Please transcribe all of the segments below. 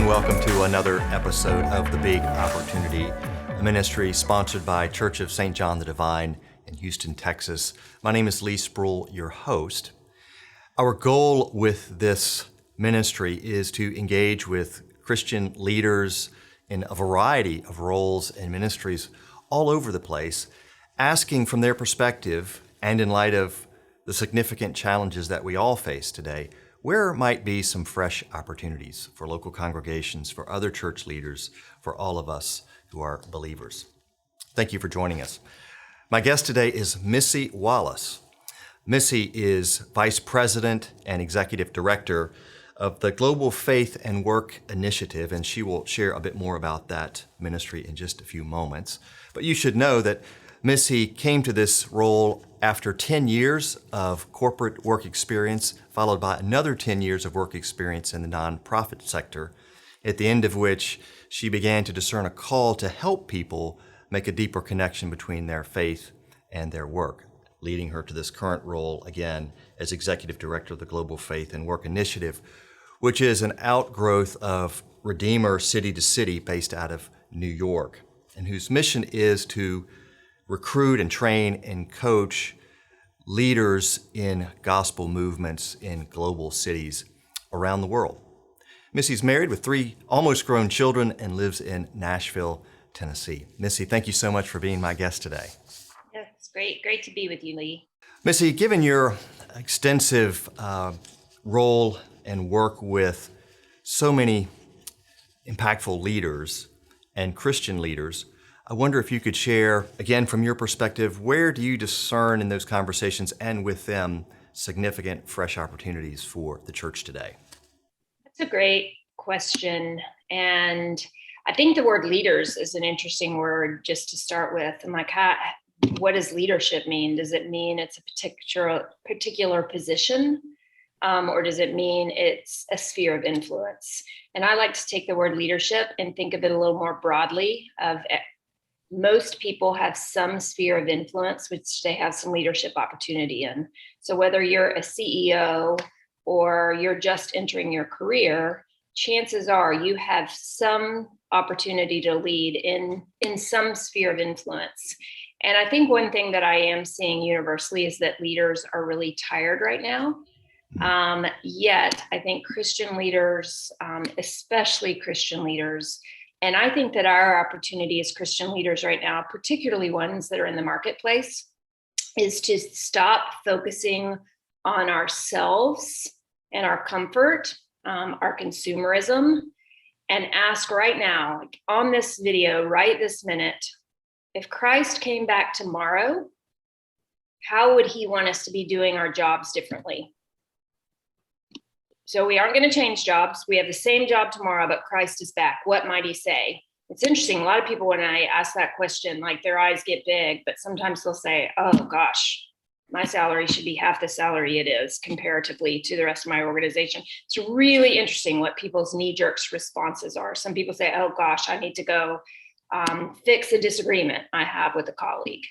welcome to another episode of The Big Opportunity, a ministry sponsored by Church of St. John the Divine in Houston, Texas. My name is Leigh Spruill, your host. Our goal with this ministry is to engage with Christian leaders in a variety of roles and ministries all over the place, asking from their perspective and in light of the significant challenges that we all face today, where might be some fresh opportunities for local congregations, for other church leaders, for all of us who are believers. Thank you for joining us. My guest today is Missy Wallace. Missy is Vice President and Executive Director of the Global Faith and Work Initiative, and she will share a bit more about that ministry in just a few moments. But you should know that Missy came to this role after 10 years of corporate work experience, followed by another 10 years of work experience in the nonprofit sector, at the end of which she began to discern a call to help people make a deeper connection between their faith and their work, leading her to this current role again as Executive Director of the Global Faith and Work Initiative, which is an outgrowth of Redeemer City to City based out of New York, and whose mission is to recruit and train and coach leaders in gospel movements in global cities around the world. Missy's married with 3 almost grown children and lives in Nashville, Tennessee. Missy, thank you so much for being my guest today. Yeah, it's great. Great to be with you, Leigh. Missy, given your extensive role and work with so many impactful leaders and Christian leaders, I wonder if you could share, again, from your perspective, where do you discern in those conversations and with them significant fresh opportunities for the church today? That's a great question. And I think the word leaders is an interesting word just to start with. I'm like, what does leadership mean? Does it mean it's a particular position? Or does it mean it's a sphere of influence? And I like to take the word leadership and think of it a little more broadly of most people have some sphere of influence, which they have some leadership opportunity in. So whether you're a CEO or you're just entering your career, chances are you have some opportunity to lead in some sphere of influence. And I think one thing that I am seeing universally is that leaders are really tired right now. Yet I think Christian leaders, especially Christian leaders, and I think that our opportunity as Christian leaders right now, particularly ones that are in the marketplace, is to stop focusing on ourselves and our comfort, our consumerism, and ask right now, like on this video, right this minute, if Christ came back tomorrow, how would he want us to be doing our jobs differently? So we aren't going to change jobs. We have the same job tomorrow, but Christ is back. What might he say? It's interesting. A lot of people, when I ask that question, like their eyes get big, but sometimes they'll say, oh gosh, my salary should be half the salary it is comparatively to the rest of my organization. It's really interesting what people's knee-jerk responses are. Some people say, oh gosh, I need to go fix a disagreement I have with a colleague.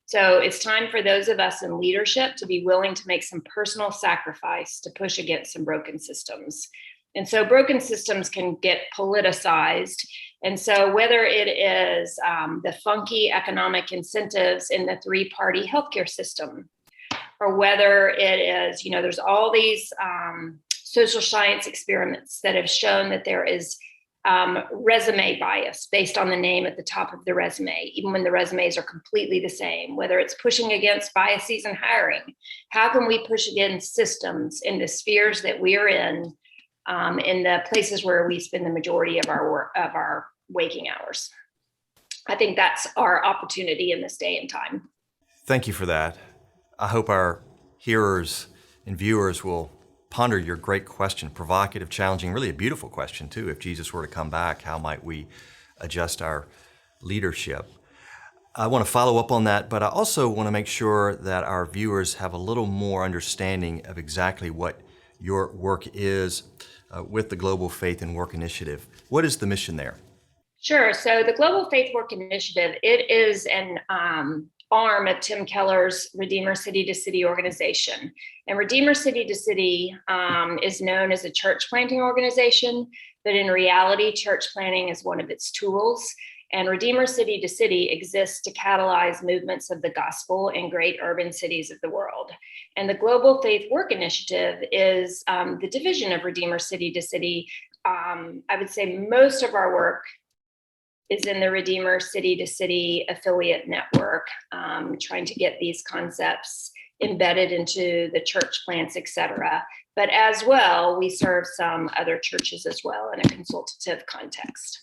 So it's time for those of us in leadership to be willing to make some personal sacrifice to push against some broken systems. And so broken systems can get politicized. And so whether it is the funky economic incentives in the 3-party healthcare system, or whether it is, there's all these social science experiments that have shown that there is resume bias based on the name at the top of the resume, even when the resumes are completely the same, whether it's pushing against biases in hiring. How can we push against systems in the spheres that we're in the places where we spend the majority of our work, of our waking hours? I think that's our opportunity in this day and time. Thank you for that. I hope our hearers and viewers will ponder your great question, provocative, challenging, really a beautiful question too. If Jesus were to come back, how might we adjust our leadership? I want to follow up on that, but I also want to make sure that our viewers have a little more understanding of exactly what your work is with the Global Faith and Work Initiative. What is the mission there? Sure. So the Global Faith Work Initiative, it is an arm of Tim Keller's Redeemer City to City organization. And Redeemer City to City is known as a church planting organization, but in reality, church planting is one of its tools. And Redeemer City to City exists to catalyze movements of the gospel in great urban cities of the world. And the Global Faith Work Initiative is the division of Redeemer City to City. I would say most of our work is in the Redeemer City to City affiliate network, trying to get these concepts embedded into the church plants, et cetera. But as well, we serve some other churches as well in a consultative context.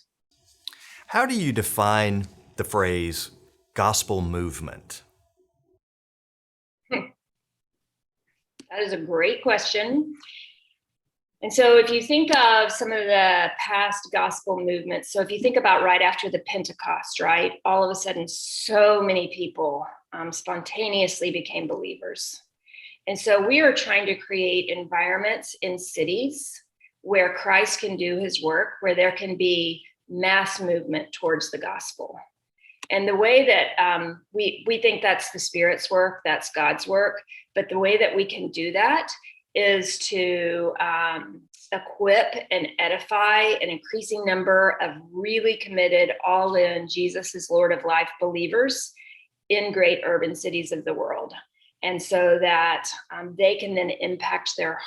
How do you define the phrase gospel movement? That is a great question. And so if you think of some of the past gospel movements, so if you think about right after the Pentecost, right, all of a sudden, so many people spontaneously became believers. And so we are trying to create environments in cities where Christ can do his work, where there can be mass movement towards the gospel. And the way that we think that's the Spirit's work, that's God's work, but the way that we can do that is to equip and edify an increasing number of really committed, all in, Jesus is Lord of life believers in great urban cities of the world. And so that they can then impact their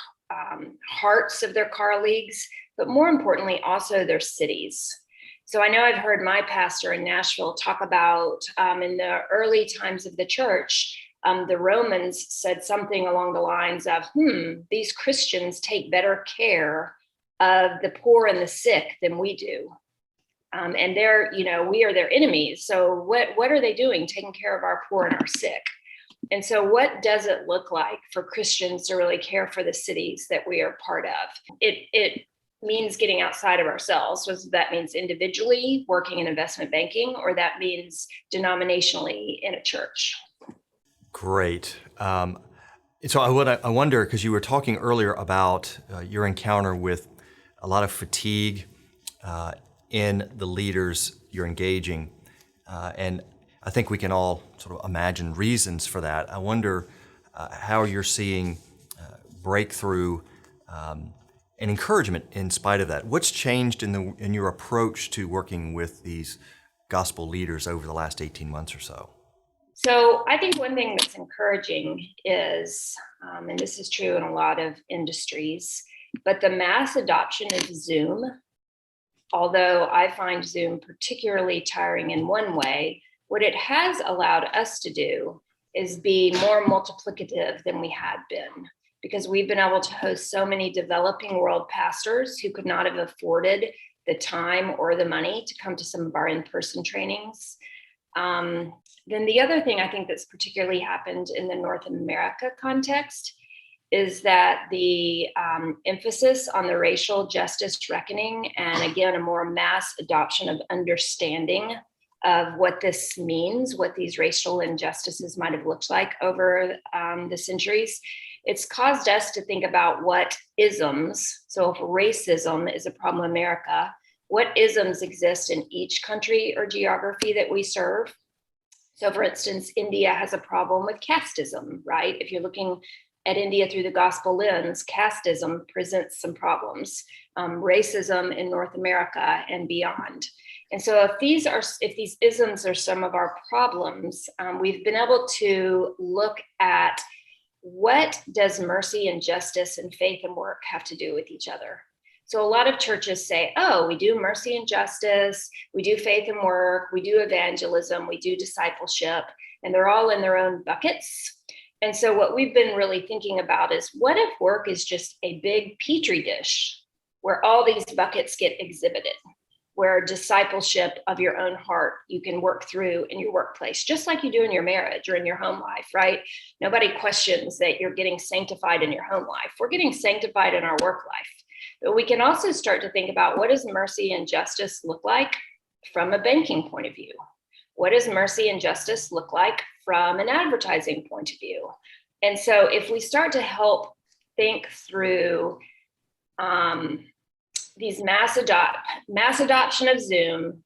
hearts of their colleagues, but more importantly, also their cities. So I know I've heard my pastor in Nashville talk about in the early times of the church, the Romans said something along the lines of, these Christians take better care of the poor and the sick than we do. And we are their enemies. So what are they doing? Taking care of our poor and our sick. And so what does it look like for Christians to really care for the cities that we are part of? It means getting outside of ourselves. So that means individually working in investment banking, or that means denominationally in a church. Great. So I wonder, because you were talking earlier about your encounter with a lot of fatigue in the leaders you're engaging, and I think we can all sort of imagine reasons for that. I wonder how you're seeing breakthrough and encouragement in spite of that. What's changed in your approach to working with these gospel leaders over the last 18 months or so? So I think one thing that's encouraging is, and this is true in a lot of industries, but the mass adoption of Zoom, although I find Zoom particularly tiring in one way, what it has allowed us to do is be more multiplicative than we had been, because we've been able to host so many developing world pastors who could not have afforded the time or the money to come to some of our in-person trainings. Then the other thing I think that's particularly happened in the North America context is that the emphasis on the racial justice reckoning, and again, a more mass adoption of understanding of what this means, what these racial injustices might have looked like over the centuries, it's caused us to think about what isms, so if racism is a problem in America, what isms exist in each country or geography that we serve. So for instance, India has a problem with casteism, right? If you're looking at India through the gospel lens, casteism presents some problems, racism in North America and beyond. And so if these isms are some of our problems, we've been able to look at what does mercy and justice and faith and work have to do with each other. So a lot of churches say, oh, we do mercy and justice, we do faith and work, we do evangelism, we do discipleship, and they're all in their own buckets. And so what we've been really thinking about is, what if work is just a big petri dish where all these buckets get exhibited, where discipleship of your own heart you can work through in your workplace, just like you do in your marriage or in your home life, right? Nobody questions that you're getting sanctified in your home life. We're getting sanctified in our work life. But we can also start to think about, what does mercy and justice look like from a banking point of view? What does mercy and justice look like from an advertising point of view? And so if we start to help think through these mass adoption of Zoom,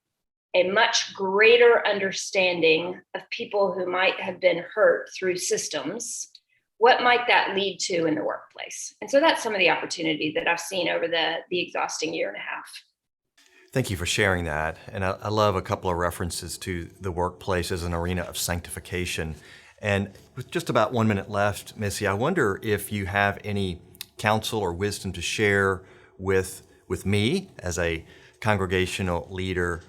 a much greater understanding of people who might have been hurt through systems, what might that lead to in the workplace? And so that's some of the opportunity that I've seen over the exhausting year and a half. Thank you for sharing that. And I love a couple of references to the workplace as an arena of sanctification. And with just about 1 minute left, Missy, I wonder if you have any counsel or wisdom to share with me as a congregational leader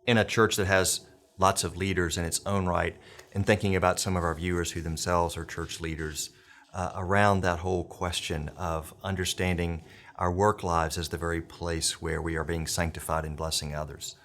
in a church that has lots of leaders in its own right, and thinking about some of our viewers who themselves are church leaders around that whole question of understanding our work lives as the very place where we are being sanctified and blessing others.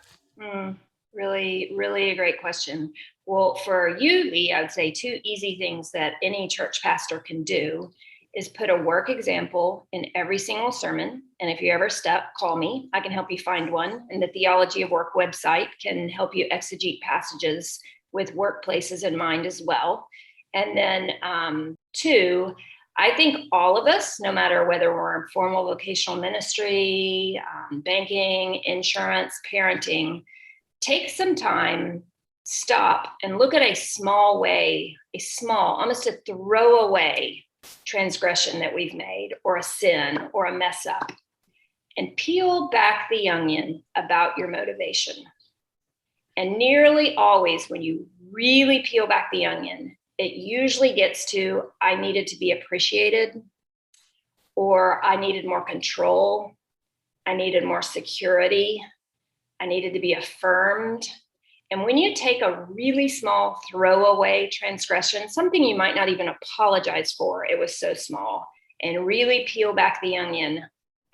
Really, really a great question. Well, for you, Leigh, I would say 2 easy things that any church pastor can do is put a work example in every single sermon. And if you're ever stuck, call me. I can help you find one. And the Theology of Work website can help you exegete passages with workplaces in mind as well. And then 2, I think all of us, no matter whether we're in formal vocational ministry, banking, insurance, parenting, take some time, stop and look at a small, almost a throwaway transgression that we've made, or a sin, or a mess up, and peel back the onion about your motivation. And nearly always, when you really peel back the onion, it usually gets to, I needed to be appreciated, or I needed more control, I needed more security, I needed to be affirmed. And when you take a really small throwaway transgression, something you might not even apologize for, it was so small, and really peel back the onion,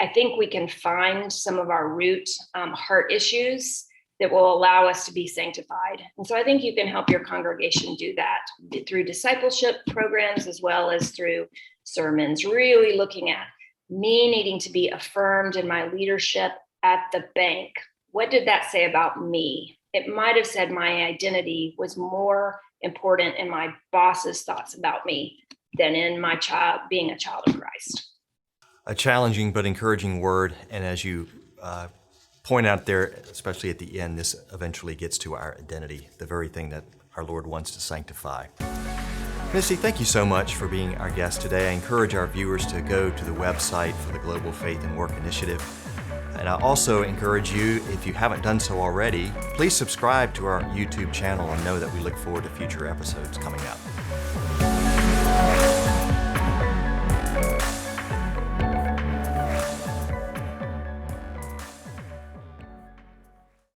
I think we can find some of our root heart issues that will allow us to be sanctified. And so I think you can help your congregation do that through discipleship programs as well as through sermons, really looking at me needing to be affirmed in my leadership at the bank. What did that say about me? It might have said my identity was more important in my boss's thoughts about me than in my child being a child of Christ. A challenging but encouraging word, and as you point out there, especially at the end, this eventually gets to our identity, the very thing that our Lord wants to sanctify. Missy, thank you so much for being our guest today. I encourage our viewers to go to the website for the Global Faith and Work Initiative. And I also encourage you, if you haven't done so already, please subscribe to our YouTube channel and know that we look forward to future episodes coming up.